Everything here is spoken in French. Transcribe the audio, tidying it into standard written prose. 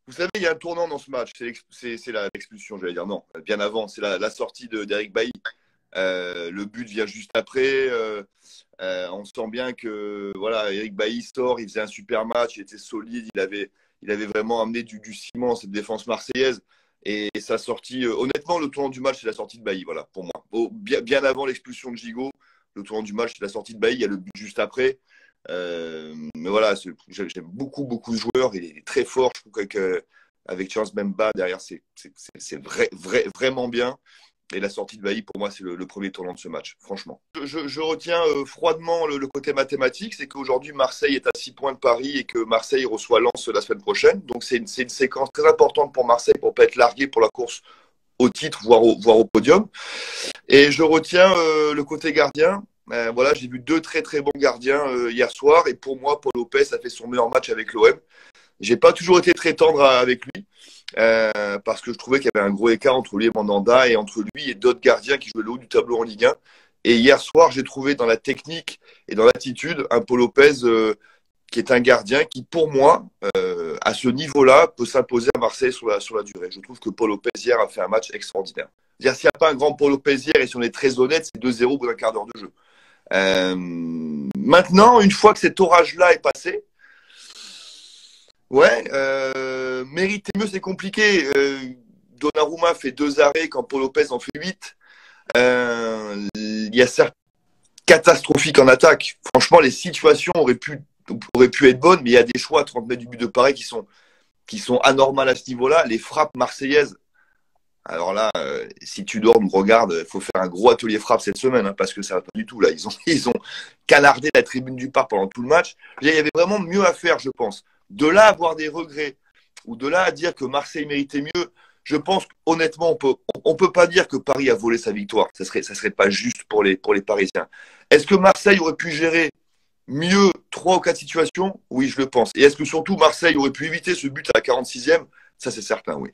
Vous savez, il y a un tournant dans ce match. C'est l'expulsion, j'allais dire. Non, bien avant. C'est la sortie d'Eric Bailly. Le but vient juste après. On sent bien que voilà, Eric Bailly sort, il faisait un super match, il était solide, il avait vraiment amené du ciment à cette défense marseillaise. Et sa sortie, honnêtement, le tournant du match, c'est la sortie de Bailly, voilà, pour moi. Bien avant l'expulsion de Gigot, le tournant du match, c'est la sortie de Bailly, il y a le but juste après. Mais voilà, j'aime beaucoup, beaucoup de joueurs, il est très fort. Je trouve qu'avec Charles Mbemba derrière, c'est vraiment bien. Et la sortie de Bailly, pour moi, c'est le premier tournant de ce match, franchement. Je retiens froidement le côté mathématique, c'est qu'aujourd'hui, Marseille est à 6 points de Paris et que Marseille reçoit Lens la semaine prochaine. Donc, c'est une séquence très importante pour Marseille pour ne pas être largué pour la course au titre, voire au podium. Et je retiens le côté gardien. Voilà, j'ai vu deux très, très bons gardiens hier soir. Et pour moi, Paul Lopez a fait son meilleur match avec l'OM. J'ai pas toujours été très tendre avec lui. Parce que je trouvais qu'il y avait un gros écart entre lui et Mandanda et entre lui et d'autres gardiens qui jouaient le haut du tableau en Ligue 1. Et hier soir, j'ai trouvé dans la technique et dans l'attitude un Paul Lopez qui est un gardien qui, pour moi, à ce niveau-là, peut s'imposer à Marseille sur la durée. Je trouve que Paul Lopez hier a fait un match extraordinaire. C'est-à-dire, s'il n'y a pas un grand Paul Lopez hier, et si on est très honnête, c'est 2-0 au bout d'un quart d'heure de jeu. Maintenant, une fois que cet orage-là est passé, ouais, mériter mieux, c'est compliqué. Donnarumma fait 2 arrêts quand Paul Lopez en fait 8. Il y a certes catastrophique en attaque. Franchement, les situations auraient pu être bonnes, mais il y a des choix à 30 mètres du but de Paris qui sont anormales à ce niveau-là. Les frappes marseillaises. Alors là, si Tudor nous regarde, il faut faire un gros atelier frappe cette semaine, hein, parce que ça va pas du tout. Là, ils ont canardé la tribune du parc pendant tout le match. Il y avait vraiment mieux à faire, je pense. De là à avoir des regrets, ou de là à dire que Marseille méritait mieux, je pense qu'honnêtement, on peut pas dire que Paris a volé sa victoire. Ça serait pas juste pour les Parisiens. Est-ce que Marseille aurait pu gérer mieux 3 ou 4 situations? Oui, je le pense. Et est-ce que surtout Marseille aurait pu éviter ce but à la 46e? Ça, c'est certain, oui.